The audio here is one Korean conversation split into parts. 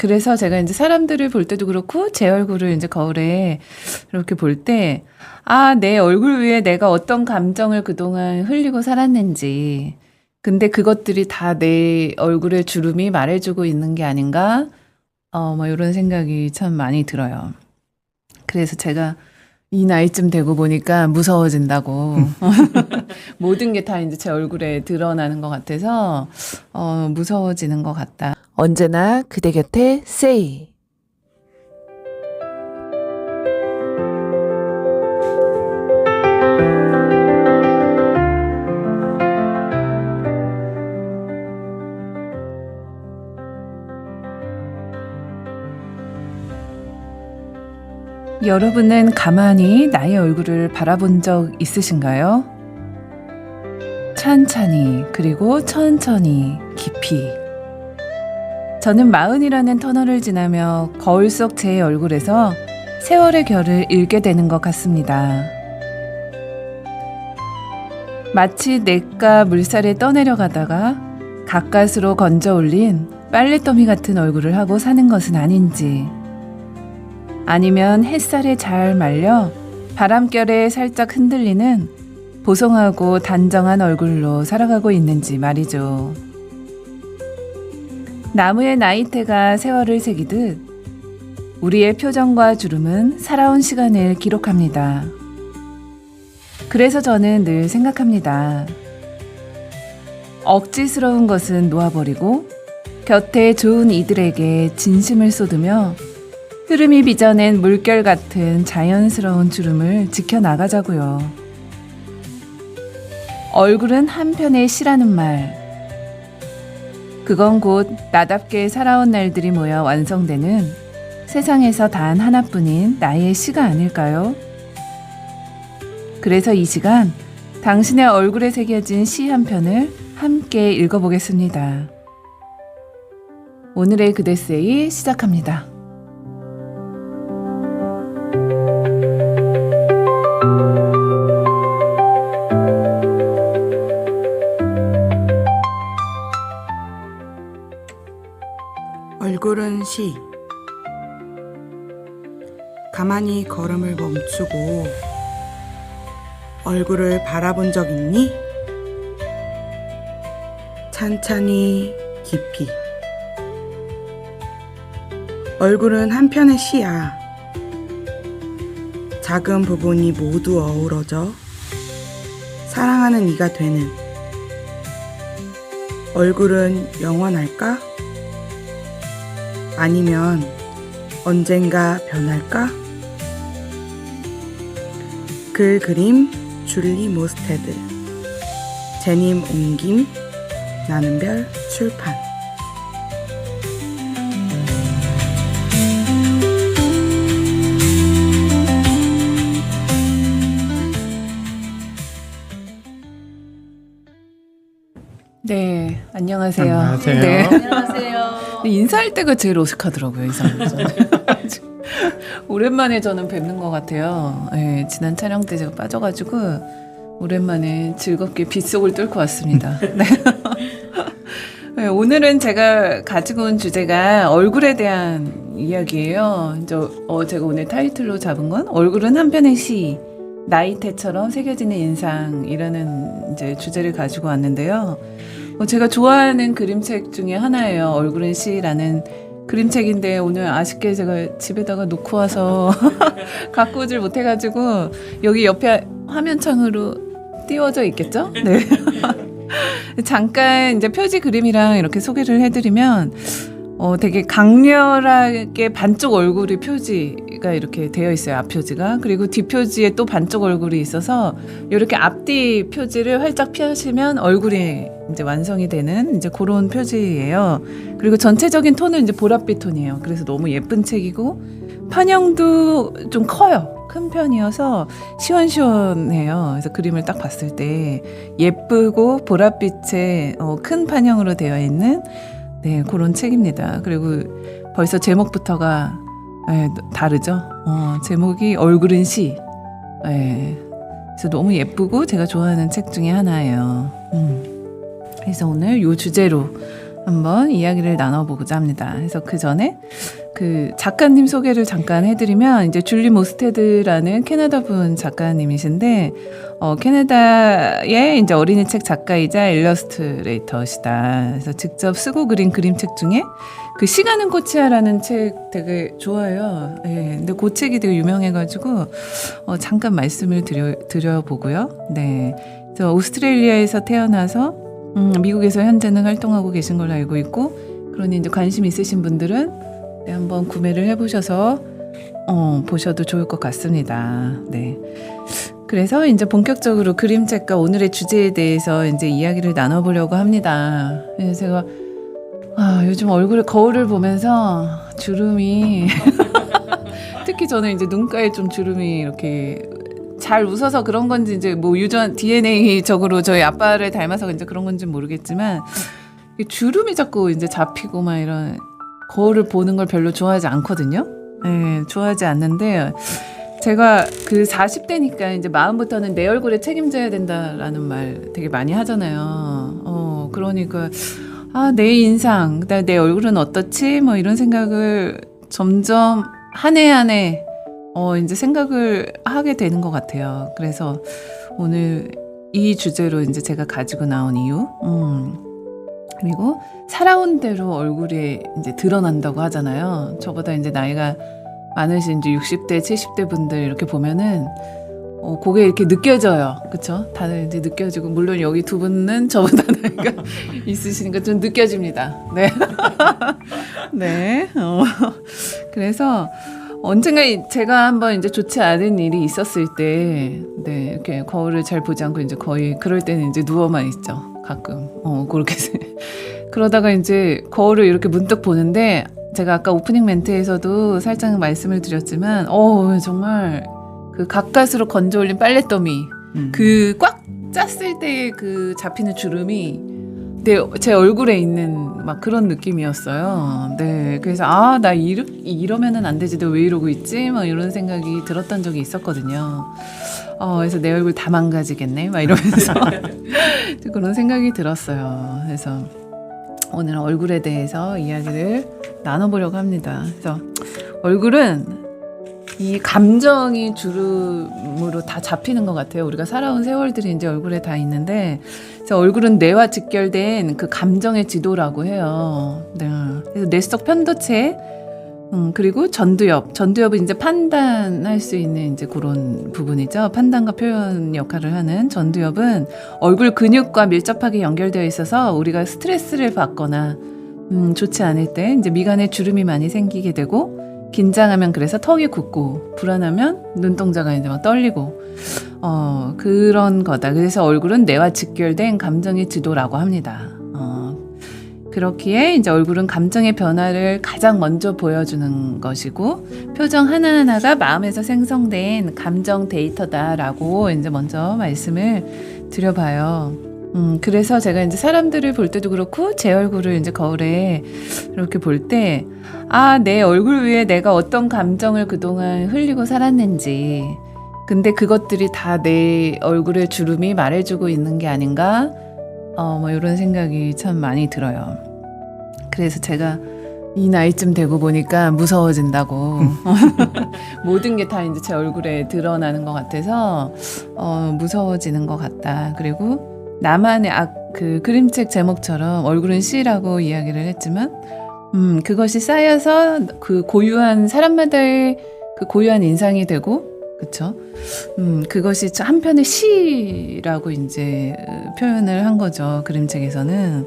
그래서 제가 이제 사람들을 볼 때도 그렇고 제 얼굴을 이제 거울에 이렇게 볼 때, 아, 내 얼굴 위에 내가 어떤 감정을 그동안 흘리고 살았는지. 근데 그것들이 다 내 얼굴의 주름이 말해주고 있는 게 아닌가? 뭐 이런 생각이 참 많이 들어요. 그래서 제가 이 나이쯤 되고 보니까 무서워진다고. 모든 게 다 이제 제 얼굴에 드러나는 것 같아서, 무서워지는 것 같다. 언제나 그대 곁에 세이. 여러분은 가만히 나의 얼굴을 바라본 적 있으신가요? 찬찬히, 그리고 천천히, 깊이. 저는 40이라는 터널을 지나며 거울 속 제 얼굴에서 세월의 결을 읽게 되는 것 같습니다. 마치 냇가 물살에 떠내려가다가 가까스로 건져 올린 빨래더미 같은 얼굴을 하고 사는 것은 아닌지, 아니면 햇살에 잘 말려 바람결에 살짝 흔들리는 보송하고 단정한 얼굴로 살아가고 있는지 말이죠. 나무의 나이테가 세월을 새기듯 우리의 표정과 주름은 살아온 시간을 기록합니다. 그래서 저는 늘 생각합니다. 억지스러운 것은 놓아버리고 곁에 좋은 이들에게 진심을 쏟으며 흐름이 빚어낸 물결 같은 자연스러운 주름을 지켜나가자고요. 얼굴은 한편의 시라는 말. 그건 곧 나답게 살아온 날들이 모여 완성되는 세상에서 단 하나뿐인 나의 시가 아닐까요? 그래서 이 시간 당신의 얼굴에 새겨진 시 한 편을 함께 읽어보겠습니다. 오늘의 그대세이 시작합니다. 얼굴은 시. 가만히 걸음을 멈추고 얼굴을 바라본 적 있니? 찬찬히 깊이. 얼굴은 한편의 시야. 작은 부분이 모두 어우러져 사랑하는 이가 되는. 얼굴은 영원할까? 아니면 언젠가 변할까? 글 그림 줄리 모스테드. 제님 옮김. 나는별 출판. 네, 안녕하세요. 안녕하세요. 네. 안녕하세요. 인사할 때가 제일 어색하더라고요, 이상하죠. 오랜만에 저는 뵙는 것 같아요. 네, 지난 촬영 때 제가 빠져가지고 오랜만에 즐겁게 빗속을 뚫고 왔습니다. 네. 네, 오늘은 제가 가지고 온 주제가 얼굴에 대한 이야기예요. 제가 오늘 타이틀로 잡은 건 얼굴은 한편의 시, 나이테처럼 새겨지는 인상이라는 이제 주제를 가지고 왔는데요. 제가 좋아하는 그림책 중에 하나예요. 얼굴은 시라는 그림책인데 오늘 아쉽게 제가 집에다가 놓고 와서 갖고 오질 못해가지고 여기 옆에 화면창으로 띄워져 있겠죠? 네. 잠깐 이제 표지 그림이랑 이렇게 소개를 해드리면 되게 강렬하게 반쪽 얼굴이 표지가 이렇게 되어 있어요. 앞표지가. 그리고 뒷표지에 또 반쪽 얼굴이 있어서 이렇게 앞뒤 표지를 활짝 펴시면 얼굴이 이제 완성이 되는 이제 그런 표지예요. 그리고 전체적인 톤은 이제 보랏빛 톤이에요. 그래서 너무 예쁜 책이고 판형도 좀 커요. 큰 편이어서 시원시원해요. 그래서 그림을 딱 봤을 때 예쁘고 보랏빛의 큰 판형으로 되어 있는 네, 그런 책입니다. 그리고 벌써 제목부터가 다르죠. 제목이 얼굴은 시. 그래서 너무 예쁘고 제가 좋아하는 책 중에 하나예요. 그래서 오늘 이 주제로 한번 이야기를 나눠보고자 합니다. 그래서 그 전에 그 작가님 소개를 잠깐 해드리면 이제 줄리 모스테드라는 캐나다 분 작가님이신데 캐나다의 이제 어린이 책 작가이자 일러스트레이터시다. 그래서 직접 쓰고 그린 그림책 중에 그 시간은 꽃이야라는 책 되게 좋아해요. 예, 근데 그 책이 되게 유명해가지고 잠깐 말씀을 드려보고요. 네, 그래서 오스트레일리아에서 태어나서 미국에서 현재는 활동하고 계신 걸로 알고 있고, 그러니 이제 관심 있으신 분들은 네, 한번 구매를 해보셔서 보셔도 좋을 것 같습니다. 네. 그래서 이제 본격적으로 그림책과 오늘의 주제에 대해서 이제 이야기를 나눠보려고 합니다. 그래서 제가 요즘 얼굴에 거울을 보면서 주름이 특히 저는 이제 눈가에 좀 주름이 이렇게 잘 웃어서 그런 건지 이제 뭐 유전 DNA적으로 저희 아빠를 닮아서 이제 그런 건지 모르겠지만 주름이 자꾸 이제 잡히고 막 이런 거울을 보는 걸 별로 좋아하지 않거든요. 네, 좋아하지 않는데 제가 그 40대니까 이제 마음부터는 내 얼굴에 책임져야 된다라는 말 되게 많이 하잖아요. 그러니까 내 인상, 내 얼굴은 어떻지? 뭐 이런 생각을 점점 한 해 한 해 이제 생각을 하게 되는 것 같아요. 그래서 오늘 이 주제로 이제 제가 가지고 나온 이유, 그리고 살아온 대로 얼굴이 이제 드러난다고 하잖아요. 저보다 이제 나이가 많으신 이제 60대, 70대 분들 이렇게 보면은 그게 이렇게 느껴져요. 그쵸? 다들 이제 느껴지고, 물론 여기 두 분은 저보다 나이가 있으시니까 좀 느껴집니다. 네. 네. 그래서 언젠가 제가 한번 이제 좋지 않은 일이 있었을 때, 네, 이렇게 거울을 잘 보지 않고 이제 거의 그럴 때는 이제 누워만 있죠. 가끔. 그렇게. 그러다가 이제 거울을 이렇게 문득 보는데, 제가 아까 오프닝 멘트에서도 살짝 말씀을 드렸지만, 정말 그 가까스로 건져 올린 빨랫더미, 그 꽉 짰을 때 그 잡히는 주름이 제 얼굴에 있는 막 그런 느낌이었어요. 네, 그래서 나 이러면은 안 되지, 내가 왜 이러고 있지? 막 이런 생각이 들었던 적이 있었거든요. 그래서 내 얼굴 다 망가지겠네, 막 이러면서 그런 생각이 들었어요. 그래서 오늘은 얼굴에 대해서 이야기를 나눠보려고 합니다. 그래서 얼굴은 이 감정이 주름으로 다 잡히는 것 같아요. 우리가 살아온 세월들이 이제 얼굴에 다 있는데, 그래서 얼굴은 뇌와 직결된 그 감정의 지도라고 해요. 네. 그래서 뇌 속 편도체, 그리고 전두엽은 이제 판단할 수 있는 이제 그런 부분이죠. 판단과 표현 역할을 하는 전두엽은 얼굴 근육과 밀접하게 연결되어 있어서 우리가 스트레스를 받거나 좋지 않을 때 이제 미간에 주름이 많이 생기게 되고, 긴장하면 그래서 턱이 굳고, 불안하면 눈동자가 이제 막 떨리고, 그런 거다. 그래서 얼굴은 뇌와 직결된 감정의 지도라고 합니다. 그렇기에 이제 얼굴은 감정의 변화를 가장 먼저 보여주는 것이고, 표정 하나하나가 마음에서 생성된 감정 데이터다라고 이제 먼저 말씀을 드려봐요. 그래서 제가 이제 사람들을 볼 때도 그렇고, 제 얼굴을 이제 거울에 이렇게 볼 때, 내 얼굴 위에 내가 어떤 감정을 그동안 흘리고 살았는지, 근데 그것들이 다 내 얼굴의 주름이 말해주고 있는 게 아닌가? 뭐 이런 생각이 참 많이 들어요. 그래서 제가 이 나이쯤 되고 보니까 무서워진다고. 모든 게 다 이제 제 얼굴에 드러나는 것 같아서, 무서워지는 것 같다. 그리고 나만의 그 그림책 제목처럼 얼굴은 시라고 이야기를 했지만, 그것이 쌓여서 그 고유한 사람마다의 그 고유한 인상이 되고, 그쵸? 그것이 한편의 시라고 이제 표현을 한 거죠. 그림책에서는.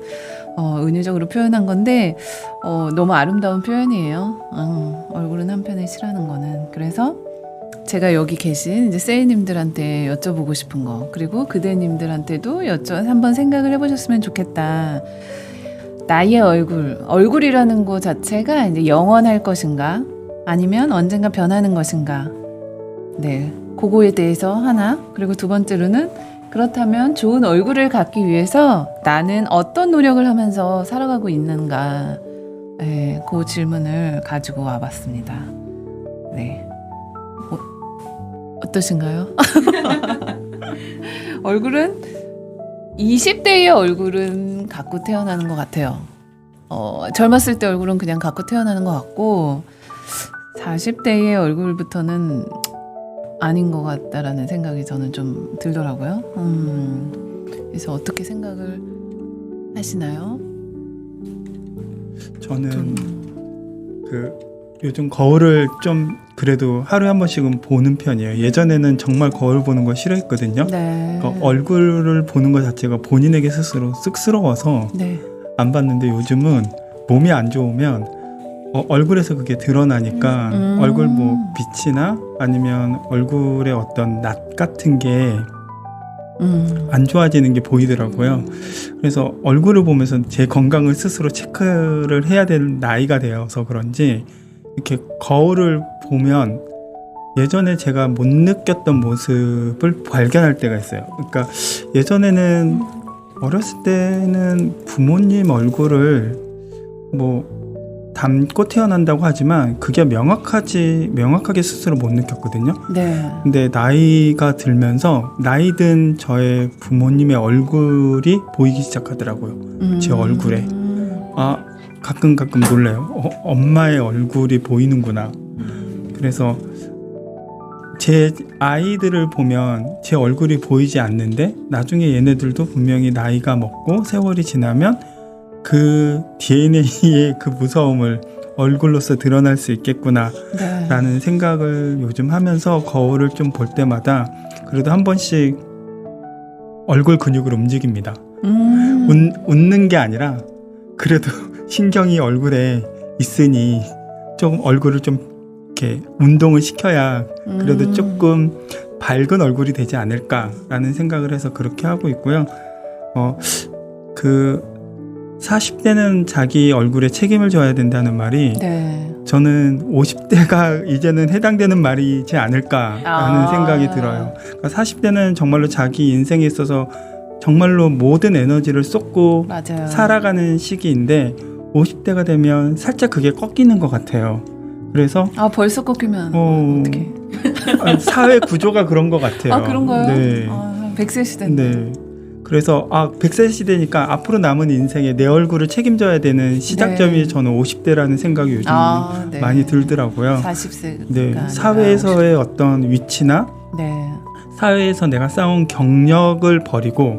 은유적으로 표현한 건데, 너무 아름다운 표현이에요. 얼굴은 한편의 시라는 거는. 그래서 제가 여기 계신 이제 세이님들한테 여쭤보고 싶은 거, 그리고 그대님들한테도 한번 생각을 해보셨으면 좋겠다. 나의 얼굴이라는 것 자체가 이제 영원할 것인가? 아니면 언젠가 변하는 것인가? 네, 그거에 대해서 하나. 그리고 두 번째로는, 그렇다면 좋은 얼굴을 갖기 위해서 나는 어떤 노력을 하면서 살아가고 있는가? 네, 그 질문을 가지고 와봤습니다. 네. 어떠신가요? 얼굴은 20대의 얼굴은 갖고 태어나는 것 같아요. 젊었을 때 얼굴은 그냥 갖고 태어나는 것 같고 40대의 얼굴부터는 아닌 것 같다라는 생각이 저는 좀 들더라고요. 그래서 어떻게 생각을 하시나요? 저는 요즘 거울을 좀 그래도 하루에 한 번씩은 보는 편이에요. 예전에는 정말 거울 보는 거 싫어했거든요. 네. 그러니까 얼굴을 보는 것 자체가 본인에게 스스로 쑥스러워서 네. 안 봤는데 요즘은 몸이 안 좋으면 얼굴에서 그게 드러나니까 얼굴 뭐 빛이나 아니면 얼굴에 어떤 낯 같은 게 안 좋아지는 게 보이더라고요. 그래서 얼굴을 보면서 제 건강을 스스로 체크를 해야 되는 나이가 되어서 그런지 이렇게 거울을 보면 예전에 제가 못 느꼈던 모습을 발견할 때가 있어요. 그러니까 예전에는 어렸을 때는 부모님 얼굴을 뭐 닮고 태어난다고 하지만 그게 명확하게 스스로 못 느꼈거든요. 네. 근데 나이가 들면서 나이 든 저의 부모님의 얼굴이 보이기 시작하더라고요. 제 얼굴에. 아, 가끔 놀라요. 엄마의 얼굴이 보이는구나. 그래서 제 아이들을 보면 제 얼굴이 보이지 않는데 나중에 얘네들도 분명히 나이가 먹고 세월이 지나면 그 DNA의 그 무서움을 얼굴로서 드러날 수 있겠구나 네. 라는 생각을 요즘 하면서 거울을 좀 볼 때마다 그래도 한 번씩 얼굴 근육을 움직입니다. 웃는 게 아니라 그래도 신경이 얼굴에 있으니 좀 얼굴을 좀 이렇게 운동을 시켜야 그래도 조금 밝은 얼굴이 되지 않을까라는 생각을 해서 그렇게 하고 있고요. 40대는 자기 얼굴에 책임을 져야 된다는 말이 네. 저는 50대가 이제는 해당되는 말이지 않을까라는 생각이 들어요. 그러니까 40대는 정말로 자기 인생에 있어서 정말로 모든 에너지를 쏟고 맞아요. 살아가는 시기인데 50대가 되면 살짝 그게 꺾이는 것 같아요. 그래서 벌써 꺾이면 어떡해. 사회 구조가 그런 것 같아요. 그런가요? 네. 100세 시대인데. 네. 그래서 100세 시대니까 앞으로 남은 인생에 내 얼굴을 책임져야 되는 시작점이 네. 저는 50대라는 생각이 요즘 네. 많이 들더라고요. 40세가 네. 사회에서의 어떤 위치나 네. 사회에서 내가 쌓은 경력을 버리고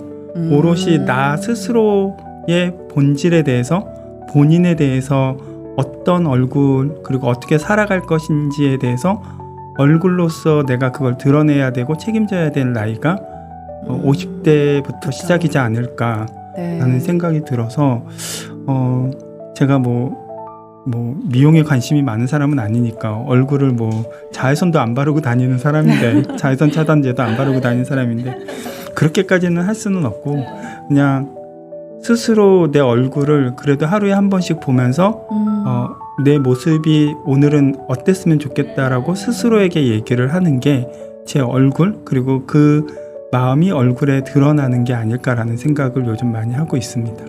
오롯이 나 스스로의 본질에 대해서 본인에 대해서 어떤 얼굴 그리고 어떻게 살아갈 것인지에 대해서 얼굴로서 내가 그걸 드러내야 되고 책임져야 될 나이가 50대부터 그렇죠. 시작이지 않을까라는 네. 생각이 들어서 제가 뭐 미용에 관심이 많은 사람은 아니니까 얼굴을 뭐 자외선도 안 바르고 다니는 사람인데 자외선 차단제도 안 바르고 다니는 사람인데 그렇게까지는 할 수는 없고 그냥 스스로 내 얼굴을 그래도 하루에 한 번씩 보면서 내 모습이 오늘은 어땠으면 좋겠다라고 스스로에게 얘기를 하는 게 제 얼굴 그리고 그 마음이 얼굴에 드러나는 게 아닐까라는 생각을 요즘 많이 하고 있습니다.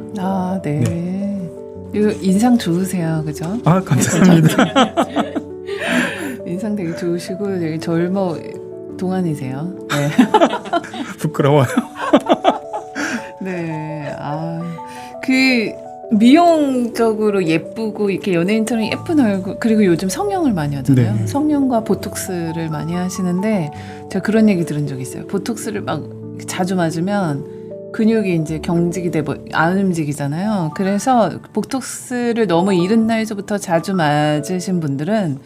네. 네. 이거 인상 좋으세요, 그죠? 감사합니다. 인상 되게 좋으시고 되게 동안이세요. 네. 부끄러워요. 네. 미용적으로 예쁘고 이렇게 연예인처럼 예쁜 얼굴 그리고 요즘 성형을 많이 하잖아요. 네. 성형과 보톡스를 많이 하시는데 제가 그런 얘기 들은 적이 있어요. 보톡스를 막 자주 맞으면 근육이 이제 경직이 안 움직이잖아요. 그래서 보톡스를 너무 이른 나이서부터 자주 맞으신 분들은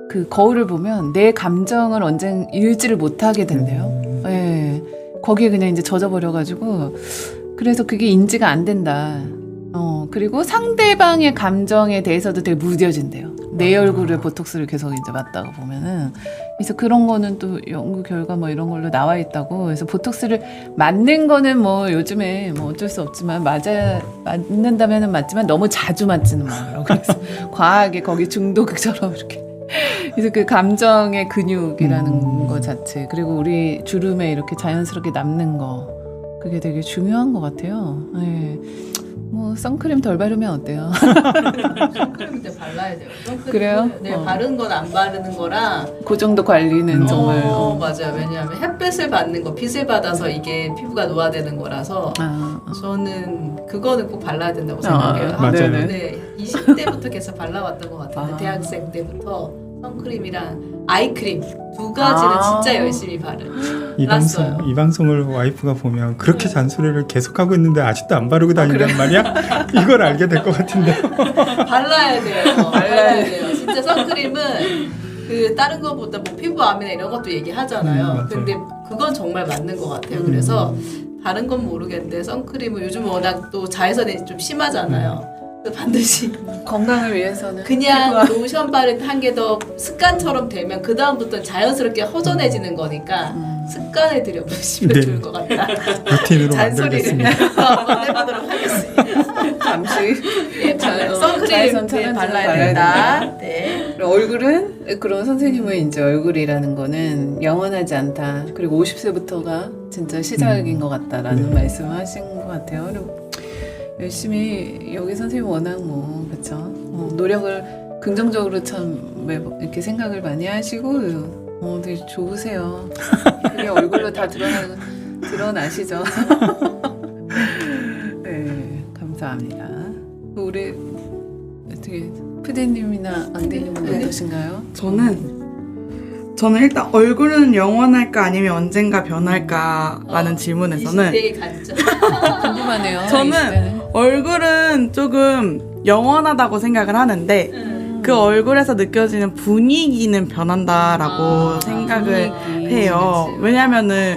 그 거울을 보면 내 감정을 언젠 읽지를 못하게 된대요. 네. 거기에 그냥 이제 젖어버려가지고 그래서 그게 인지가 안 된다. 그리고 상대방의 감정에 대해서도 되게 무뎌진대요. 내 얼굴을 보톡스를 계속 이제 맞다가 보면은. 그래서 그런 거는 또 연구 결과 뭐 이런 걸로 나와 있다고. 그래서 보톡스를 맞는 거는 뭐 요즘에 뭐 어쩔 수 없지만 맞는다면은 맞지만 너무 자주 맞지는 말아요. 그래서 과하게 거기 중독처럼 이렇게. 그래서 그 감정의 근육이라는 거 자체 그리고 우리 주름에 이렇게 자연스럽게 남는 거 그게 되게 중요한 것 같아요. 네. 뭐 선크림 덜 바르면 어때요? 선크림 때 발라야 돼요. 선크림은 그래요? 네, 바르는 건 안 바르는 거랑 그 정도 관리는 정말. 맞아요. 왜냐하면 햇빛을 받는 거, 빛을 받아서 이게 피부가 노화되는 거라서 저는 그거는 꼭 발라야 된다고 생각해요. 맞아요. 네네. 네, 20대부터 계속 발라왔던 것 같은데 아. 대학생 때부터 선크림이랑 아이크림 두 가지는 진짜 열심히 바른. 놨어요. 이 방송을 와이프가 보면 그렇게 잔소리를 계속하고 있는데 아직도 안 바르고 다닌단 말이야? 이걸 알게 될 것 같은데. 발라야 돼요. 발라야 돼요. 진짜 선크림은 그 다른 것보다 뭐 피부암이나 이런 것도 얘기하잖아요. 맞아요. 근데 그건 정말 맞는 것 같아요. 그래서 다른 건 모르겠는데 선크림은 요즘 워낙 또 자외선이 좀 심하잖아요. 그래서 반드시 건강을 위해서는 그냥 로션 바를 한 개 더 습관처럼 되면 그 다음부터는 자연스럽게 허전해지는 거니까 습관을 들여보시면 네. 좋을 것 같다. 루틴으로 잔소리를 만들겠습니다. 해보도록 하겠습니다. 잠시 네, 선크림 자외선 네, 차단제를 발라야 된다. 네. 그리고 얼굴은 그런 선생님은 이제 얼굴이라는 거는 영원하지 않다. 그리고 50세부터가 진짜 시작인 것 같다라는 네. 말씀하신 것 같아요. 그리고 열심히 여기 선생님 워낙 뭐 그렇죠. 노력을 긍정적으로 참 이렇게 생각을 많이 하시고 되게 좋으세요. 그게 얼굴로 다 드러나시죠. 네, 감사합니다. 우리 어떻게 푸디님이나 앙디님은 네. 어떠신가요? 저는 일단 얼굴은 영원할까 아니면 언젠가 변할까라는 질문에서는 20대의 관점. 궁금하네요. 저는 이 시대는. 얼굴은 조금 영원하다고 생각을 하는데 그 얼굴에서 느껴지는 분위기는 변한다라고 생각을 분위기. 해요. 그치. 왜냐면은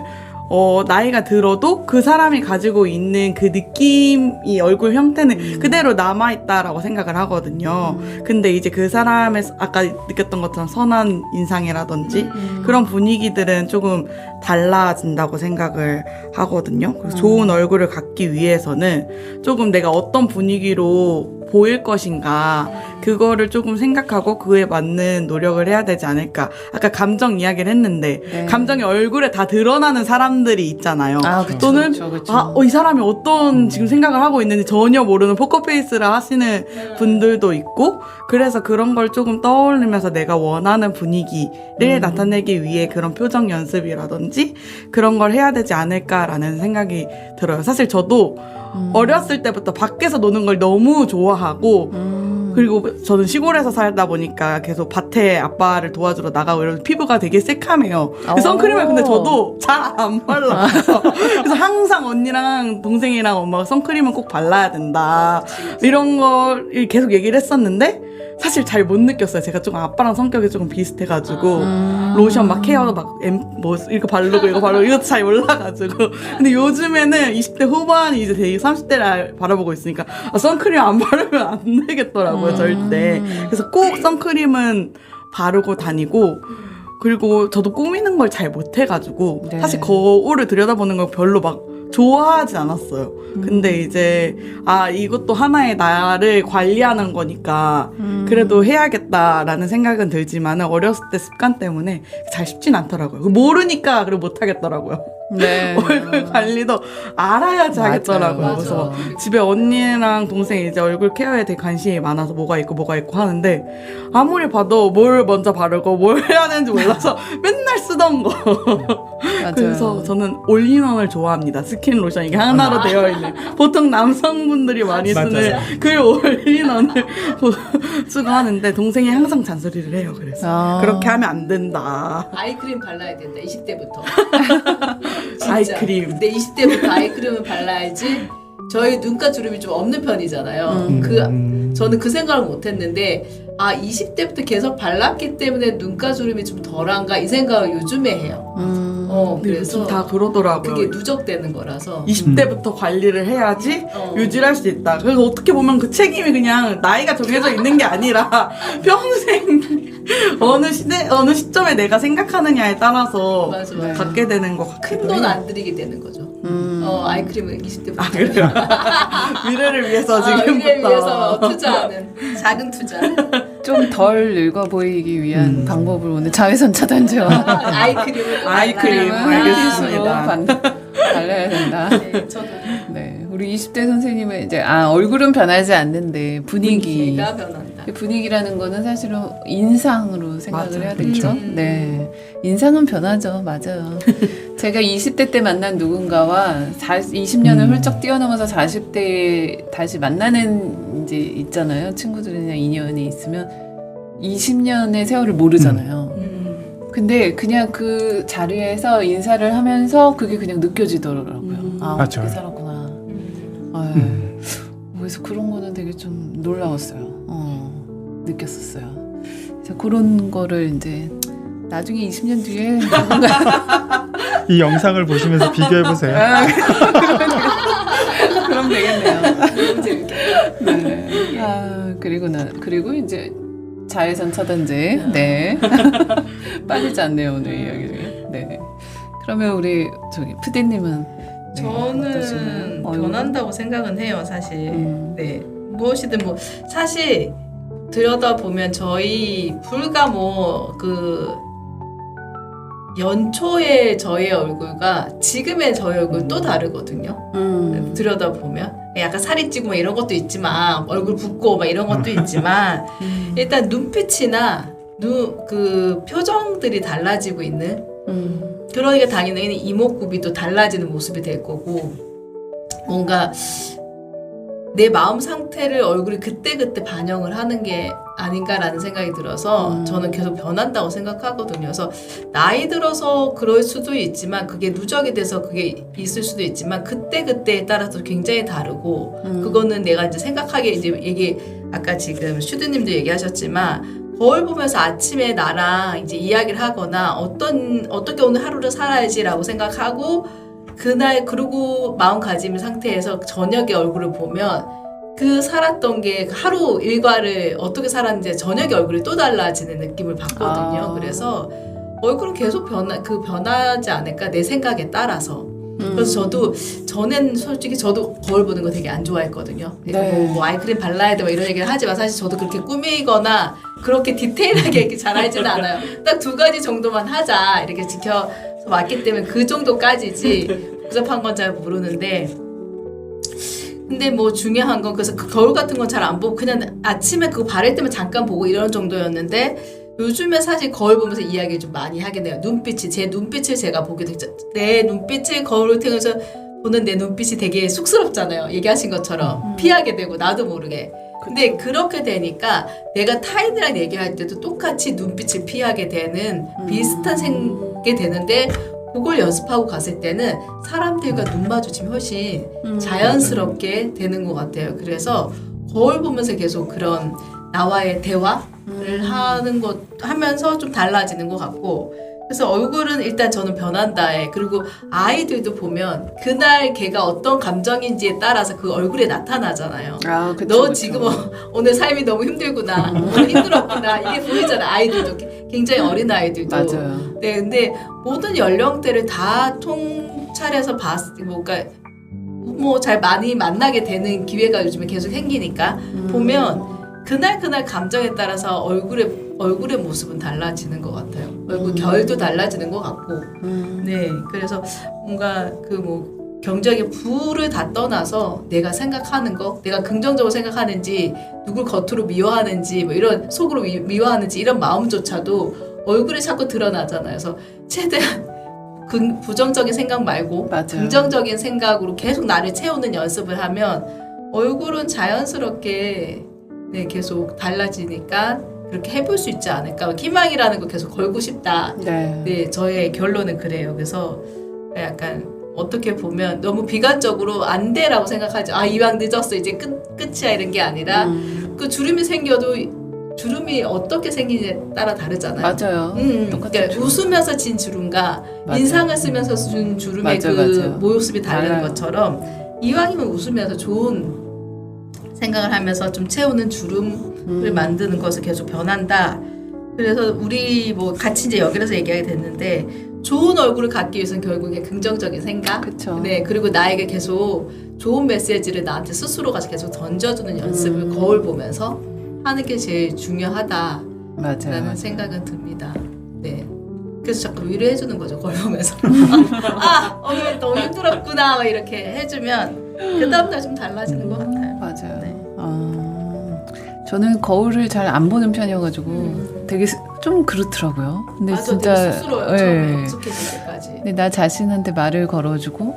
나이가 들어도 그 사람이 가지고 있는 그 느낌이 얼굴 형태는 그대로 남아있다라고 생각을 하거든요. 근데 이제 그 사람의 아까 느꼈던 것처럼 선한 인상이라든지 그런 분위기들은 조금 달라진다고 생각을 하거든요. 그래서 좋은 얼굴을 갖기 위해서는 조금 내가 어떤 분위기로 보일 것인가 그거를 조금 생각하고 그에 맞는 노력을 해야 되지 않을까. 아까 감정 이야기를 했는데 네. 감정이 얼굴에 다 드러나는 사람들이 있잖아요. 그쵸, 또는 그쵸. 이 사람이 어떤 지금 생각을 하고 있는지 전혀 모르는 포커페이스를 하시는 분들도 있고 그래서 그런 걸 조금 떠올리면서 내가 원하는 분위기를 나타내기 위해 그런 표정 연습이라든지 그런 걸 해야 되지 않을까라는 생각이 들어요. 사실 저도 어렸을 때부터 밖에서 노는 걸 너무 좋아하고 그리고 저는 시골에서 살다 보니까 계속 밭에 아빠를 도와주러 나가고 이러면 피부가 되게 새카매요. 선크림을 근데 저도 잘 안 발라요. 그래서 항상 언니랑 동생이랑 엄마가 선크림은 꼭 발라야 된다. 이런 걸 계속 얘기를 했었는데 사실 잘 못 느꼈어요. 제가 조금 아빠랑 성격이 조금 비슷해가지고 로션 막 케어도 막 이거 바르고 이것도 잘 몰라가지고 근데 요즘에는 20대 후반이 이제 되게 30대를 바라보고 있으니까 선크림 안 바르면 안 되겠더라고요. 절대. 그래서 꼭 선크림은 바르고 다니고 그리고 저도 꾸미는 걸 잘 못해가지고 네. 사실 거울을 들여다보는 걸 별로 막 좋아하지 않았어요. 근데 이제 이것도 하나의 나를 관리하는 거니까 그래도 해야겠다라는 생각은 들지만 어렸을 때 습관 때문에 잘 쉽진 않더라고요. 모르니까 그리고 못 하겠더라고요. 네. 얼굴 관리도 알아야지 맞아요, 하겠더라고요. 맞아. 그래서 집에 언니랑 동생이 이제 얼굴 케어에 되게 관심이 많아서 뭐가 있고 하는데 아무리 봐도 뭘 먼저 바르고 뭘 해야 되는지 몰라서 맨날 쓰던 거. 맞아요. 그래서 저는 올인원을 좋아합니다. 스킨 로션 이게 하나로 되어 있는 보통 남성분들이 많이 쓰는 맞아요. 그 올인원을 쓰고 하는데 동생이 항상 잔소리를 해요. 그래서 그렇게 하면 안 된다. 아이크림 발라야 된다. 20대부터. 아이크림. 근데 20대부터 아이크림을 발라야지. 저희 눈가 주름이 좀 없는 편이잖아요. 저는 그 생각을 못했는데 20대부터 계속 발랐기 때문에 눈가 주름이 좀 덜한가 이 생각을 요즘에 해요. 그래서 다 그러더라고요. 그게 누적되는 거라서 20대부터 관리를 해야지 어. 유지할 수 있다. 그래서 어떻게 보면 그 책임이 그냥 나이가 정해져 있는 게 아니라 평생 어느 시점에 내가 생각하느냐에 따라서 맞아. 갖게 되는 것 같기도 큰 돈 해요. 안 들이게 되는 거죠. 아이크림을 20대부터 그래요? 미래를 위해서 미래를 지금부터 위해서 투자하는 작은 투자. 좀 덜 늙어 보이기 위한 방법을 오늘 자외선 차단제와 아이크림을 아이크림, 발라요. 알겠습니다. 발라야 된다. 네, 저도 네, 우리 20대 선생님은 이제 얼굴은 변하지 않는데 분위기가 변한다. 분위기라는 거는 사실은 인상으로 생각을 맞아요. 해야 되죠. 네, 인상은 변하죠. 맞아요. 제가 20대 때 만난 누군가와 20년을 훌쩍 뛰어넘어서 40대에 다시 만나는 이제 있잖아요. 친구들이나 인연이 있으면 20년의 세월을 모르잖아요. 근데 그냥 그 자리에서 인사를 하면서 그게 그냥 느껴지더라고요. 맞아요. 어떻게 살았구나. 그래서 그런 거는 되게 좀 놀라웠어요. 느꼈었어요. 그래서 그런 거를 이제 나중에 20년 뒤에 이 영상을 보시면서 비교해 보세요. 그럼 되겠네요. 너무 재밌게. 네. 그리고 이제 자외선 차단제. 네. 빠지지 않네요 오늘 이야기 중에. 네. 그러면 우리 푸디님은 저는 변한다고 생각은 해요, 사실. 네. 무엇이든 뭐 사실 들여다보면 저희 불과 연초의 저의 얼굴과 지금의 저의 얼굴 또 다르거든요. 들여다보면 약간 살이 찌고 막 이런 것도 있지만 얼굴 붓고 막 이런 것도 있지만 일단 눈빛이나 그 표정들이 달라지고 있는 그러니까 당연히 이목구비도 달라지는 모습이 될 거고 뭔가 내 마음 상태를 얼굴이 그때그때 반영을 하는 게 아닌가라는 생각이 들어서 저는 계속 변한다고 생각하거든요. 그래서 나이 들어서 그럴 수도 있지만 그게 누적이 돼서 그게 있을 수도 있지만 그때그때에 따라서 굉장히 다르고 그거는 내가 이제 생각하기에 이게 아까 지금 슈드님도 얘기하셨지만 거울 보면서 아침에 나랑 이제 이야기를 하거나 어떻게 오늘 하루를 살아야지라고 생각하고 그날 그러고 마음가짐 상태에서 저녁에 얼굴을 보면 그 살았던 게 하루 일과를 어떻게 살았는지 저녁에 얼굴이 또 달라지는 느낌을 받거든요. 그래서 얼굴은 계속 변하지 않을까 내 생각에 따라서. 그래서 저는 솔직히 저도 거울 보는 거 되게 안 좋아했거든요. 네. 뭐 아이크림 발라야 돼 뭐 이런 얘기를 하지만 사실 저도 그렇게 꾸미거나 그렇게 디테일하게 이렇게 잘 알지는 않아요. 딱 2가지 정도만 하자 이렇게 지켜서 왔기 때문에 그 정도까지지 복잡한 건 잘 모르는데 근데 뭐 중요한 건 그래서 그 거울 같은 건 잘 안 보고 그냥 아침에 그거 바를 때만 잠깐 보고 이런 정도였는데 요즘에 사실 거울 보면서 이야기를 좀 많이 하게 돼요. 제 눈빛을 제가 보게 되죠. 내 눈빛을 거울을 통해서 보는 내 눈빛이 되게 쑥스럽잖아요. 얘기하신 것처럼 피하게 되고 나도 모르게. 근데 그렇게 되니까 내가 타인이랑 얘기할 때도 똑같이 눈빛을 피하게 되는 비슷한 생각이 되는데 그걸 연습하고 갔을 때는 사람들과 눈 마주치면 훨씬 자연스럽게 되는 것 같아요. 그래서 거울 보면서 계속 그런 나와의 대화를 하면서 좀 달라지는 것 같고 그래서 얼굴은 일단 저는 변한다에 그리고 아이들도 보면 그날 걔가 어떤 감정인지에 따라서 그 얼굴에 나타나잖아요. 너 지금 오늘 삶이 너무 힘들구나. 오늘 힘들었구나. 이게 보이잖아. 아이들도 굉장히 어린 아이들도. 맞아요. 네, 근데 모든 연령대를 다 통찰해서 잘 많이 만나게 되는 기회가 요즘에 계속 생기니까 보면 그날 감정에 따라서 얼굴의 모습은 달라지는 것 같아요. 얼굴 결도 달라지는 것 같고. 네, 그래서 뭔가 경제적인 부를 다 떠나서 내가 생각하는 거, 내가 긍정적으로 생각하는지, 누굴 겉으로 미워하는지, 뭐 이런 속으로 미워하는지 이런 마음조차도 얼굴에 자꾸 드러나잖아요. 그래서 최대한 부정적인 생각 말고 맞아요. 긍정적인 생각으로 계속 나를 채우는 연습을 하면 얼굴은 자연스럽게 계속 달라지니까 그렇게 해볼 수 있지 않을까. 희망이라는 거 계속 걸고 싶다. 네, 저의 결론은 그래요. 그래서 약간 어떻게 보면 너무 비관적으로 안 돼라고 생각하죠. 이왕 늦었어 이제 끝이야 이런 게 아니라 그 주름이 생겨도 주름이 어떻게 생기냐에 따라 다르잖아요. 맞아요. 그러니까 웃으면서 진 주름과 맞아요. 인상을 쓰면서 준 주름의 맞아요. 모습이 다른 달라요. 것처럼 이왕이면 웃으면서 좋은 생각을 하면서 좀 채우는 주름을 만드는 것을 계속 변한다. 그래서 우리 같이 이제 여기서 얘기하게 됐는데 좋은 얼굴을 갖기 위해서는 결국에 긍정적인 생각. 그쵸. 네, 그리고 나에게 계속 좋은 메시지를 나한테 스스로가 계속 던져주는 연습을 거울 보면서 하는 게 제일 중요하다라는 맞아요. 생각은 듭니다. 네. 그래서 자꾸 위로해주는 거죠, 거울 보면서. 오늘 너무 힘들었구나, 막 이렇게 해주면 그 다음날 좀 달라지는 것 같아요. 맞아요. 네. 저는 거울을 잘 안 보는 편이어가지고 되게 좀 그렇더라고요. 근데 맞아, 진짜 되게 쑥스러워요. 예. 처음에 익숙해질 때까지. 근데 나 자신한테 말을 걸어주고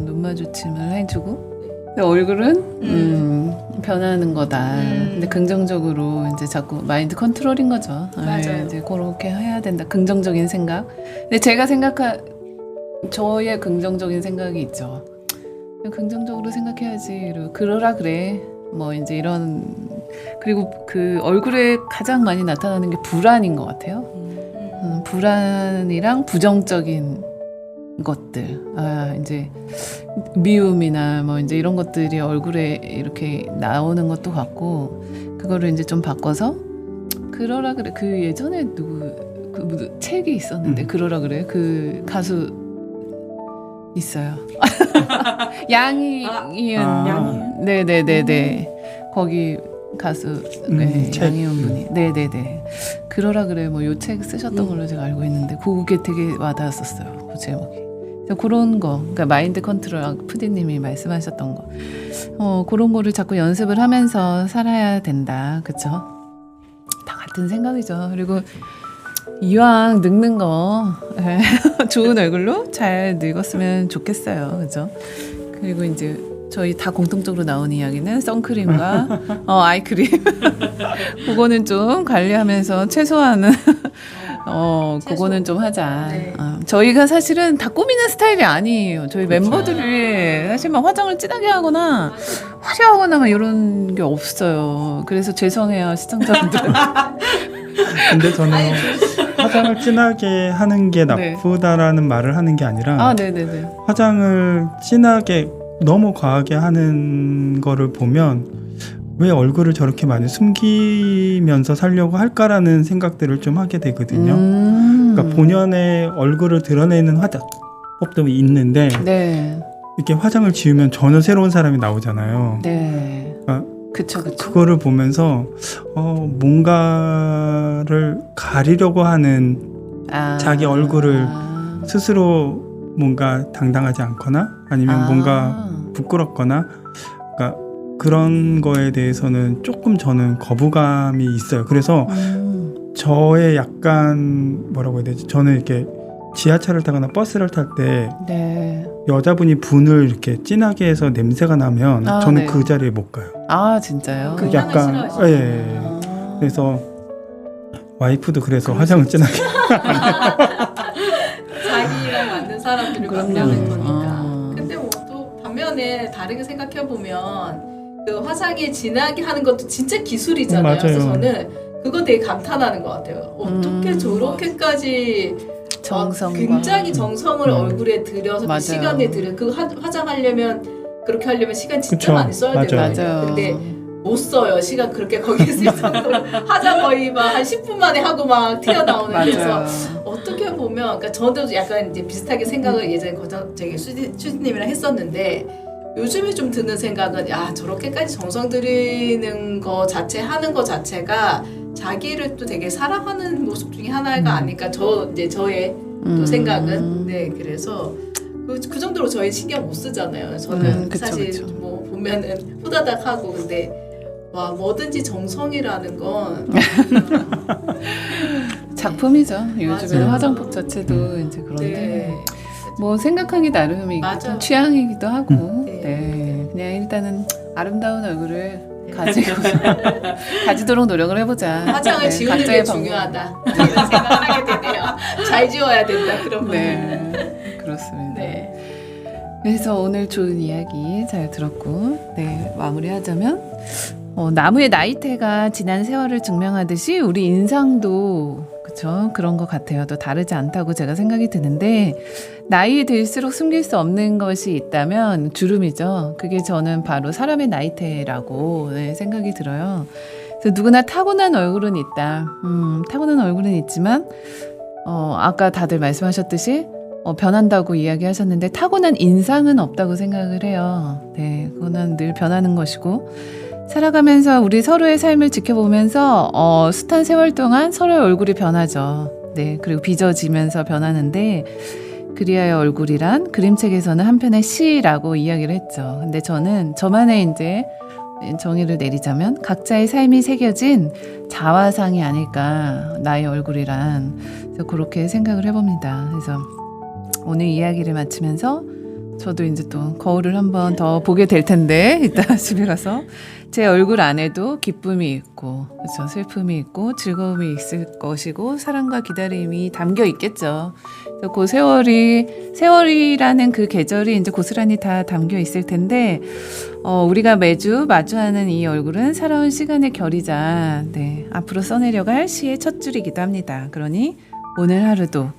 눈 마주침을 해주고 근데 얼굴은 변하는 거다. 근데 긍정적으로 이제 자꾸 마인드 컨트롤인 거죠. 맞아요. 이제 그렇게 해야 된다. 긍정적인 생각. 근데 제가 저의 긍정적인 생각이 있죠. 그냥 긍정적으로 생각해야지. 그러라 그래. 뭐 이제 이런 그리고 그 얼굴에 가장 많이 나타나는 게 불안인 것 같아요. 불안이랑 부정적인 것들, 이제 미움이나 뭐 이제 이런 것들이 얼굴에 이렇게 나오는 것도 같고 그거를 이제 좀 바꿔서 그러라 그래. 그 예전에 무슨 책이 있었는데 그러라 그래. 그 가수 있어요. 양희은. 네네네네. 거기 가수 양희은 분이. 네네네. 그러라 그래. 뭐 요 책 쓰셨던 걸로 제가 알고 있는데 그게 되게 와닿았었어요. 그 제목이. 그런 거, 그러니까 마인드 컨트롤 푸디님이 말씀하셨던 거, 그런 거를 자꾸 연습을 하면서 살아야 된다, 그쵸? 다 같은 생각이죠. 그리고 이왕 늙는 거 좋은 얼굴로 잘 늙었으면 좋겠어요, 그죠? 그리고 이제 저희 다 공통적으로 나오는 이야기는 선크림과 아이크림, 그거는 좀 관리하면서 최소한은. 그거는 좀 하자. 네. 저희가 사실은 다 꾸미는 스타일이 아니에요. 저희 멤버들이 사실 막 화장을 진하게 하거나 화려하거나 막 이런 게 없어요. 그래서 죄송해요, 시청자분들은. 근데 저는 화장을 진하게 하는 게 나쁘다라는 말을 하는 게 아니라 네네네. 화장을 진하게 너무 과하게 하는 거를 보면 왜 얼굴을 저렇게 많이 숨기면서 살려고 할까라는 생각들을 좀 하게 되거든요. 그러니까 본연의 얼굴을 드러내는 화장법도 있는데 네. 이렇게 화장을 지우면 전혀 새로운 사람이 나오잖아요. 네. 그러니까 그쵸. 그거를 보면서 뭔가를 가리려고 하는 자기 얼굴을 스스로 뭔가 당당하지 않거나 아니면 뭔가 부끄럽거나 그러니까 그런 거에 대해서는 조금 저는 거부감이 있어요. 그래서 저의 약간 뭐라고 해야 되지? 저는 이렇게 지하철을 타거나 버스를 탈 때 여자분이 분을 이렇게 진하게 해서 냄새가 나면 저는 그 자리에 못 가요. 진짜요? 그 약간 그래서 와이프도 그래서 화장을 진하게 자기랑 맞는 사람들을 만나는 거니까. 근데 뭐 또 반면에 다르게 생각해 보면 그 화장이 진하게 하는 것도 진짜 기술이잖아요. 맞아요. 그래서 저는 그거 되게 감탄하는 것 같아요. 어떻게 저렇게까지 정성과 굉장히 정성을 얼굴에 들여서 그 맞아요. 시간에 들여 그 화장하려면 그렇게 하려면 시간 진짜 그쵸. 많이 써야 되거든요. 맞아요. 근데 못 써요. 시간 그렇게 거기에 쓸 정도로 화장 거의 막 한 10분 만에 하고 막 튀어나오는 그래서 어떻게 보면 그러니까 저도 약간 이제 비슷하게 생각을 예전에 저기 수지님이랑 했었는데 요즘에 좀 드는 생각은 저렇게까지 정성 들이는 거 자체 하는 거 자체가 자기를 또 되게 사랑하는 모습 중에 하나가 아닐까 저의 또 생각은 그래서 그 정도로 저희 신경 못 쓰잖아요. 저는 사실 뭐 보면은 후다닥 하고 근데 뭐든지 정성이라는 건 작품이죠. 요즘에는 맞아요. 화장법 자체도 이제 그런데 뭐 생각하기 나름이고 맞아요. 취향이기도 하고 네. 그냥 일단은 아름다운 얼굴을 가지도록 노력을 해보자. 화장을 지우는 게 각자의 방법. 중요하다 이런 생각을 하게 되네요. 잘 지워야 된다 그런 분은. 네, 그렇습니다. 네. 그래서 오늘 좋은 이야기 잘 들었고 마무리하자면 나무의 나이테가 지난 세월을 증명하듯이 우리 인상도 그쵸 그런 것 같아요. 또 다르지 않다고 제가 생각이 드는데 나이 들수록 숨길 수 없는 것이 있다면 주름이죠. 그게 저는 바로 사람의 나이테라고 생각이 들어요. 그래서 누구나 타고난 얼굴은 있다. 타고난 얼굴은 있지만 아까 다들 말씀하셨듯이 변한다고 이야기하셨는데 타고난 인상은 없다고 생각을 해요. 네, 그거는 늘 변하는 것이고 살아가면서 우리 서로의 삶을 지켜보면서 숱한 세월 동안 서로의 얼굴이 변하죠. 네, 그리고 빚어지면서 변하는데 그리하여 얼굴이란 그림책에서는 한편의 시라고 이야기를 했죠. 근데 저는 저만의 이제 정의를 내리자면 각자의 삶이 새겨진 자화상이 아닐까 나의 얼굴이란 그래서 그렇게 생각을 해봅니다. 그래서 오늘 이야기를 마치면서 저도 이제 또 거울을 한번 더 보게 될 텐데 이따 집에 가서 제 얼굴 안에도 기쁨이 있고 그렇죠 슬픔이 있고 즐거움이 있을 것이고 사랑과 기다림이 담겨 있겠죠. 그래서 그 세월이라는 그 계절이 이제 고스란히 다 담겨 있을 텐데 우리가 매주 마주하는 이 얼굴은 살아온 시간의 결이자 네, 앞으로 써내려갈 시의 첫 줄이기도 합니다. 그러니 오늘 하루도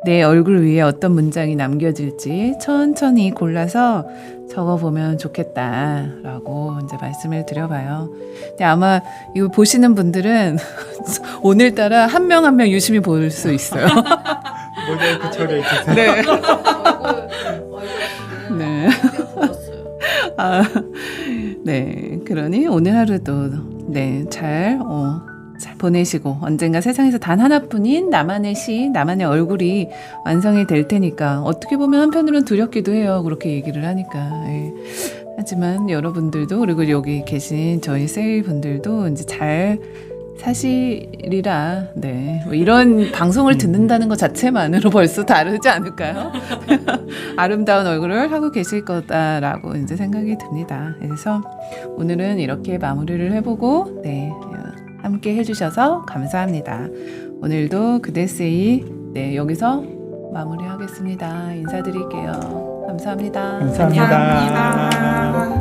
내 얼굴 위에 어떤 문장이 남겨질지 천천히 골라서 적어보면 좋겠다라고 이제 말씀을 드려봐요. 근데 아마 이거 보시는 분들은 오늘따라 한 명 한 명 유심히 볼 수 있어요. 모자이크 처리해 주세요. 네. 얼굴 네. 보였어요. 아, 네. 그러니 오늘 하루도 네, 잘 보내시고 언젠가 세상에서 단 하나뿐인 나만의 시, 나만의 얼굴이 완성이 될 테니까 어떻게 보면 한편으로는 두렵기도 해요. 그렇게 얘기를 하니까. 예. 하지만 여러분들도 그리고 여기 계신 저희 세일 분들도 이제 잘 사실이라 네. 뭐 이런 방송을 듣는다는 것 자체만으로 벌써 다르지 않을까요? 아름다운 얼굴을 하고 계실 거다라고 이제 생각이 듭니다. 그래서 오늘은 이렇게 마무리를 해보고 네. 함께 해주셔서 감사합니다. 오늘도 그대세이 네, 여기서 마무리하겠습니다. 인사드릴게요. 감사합니다. 감사합니다. 감사합니다.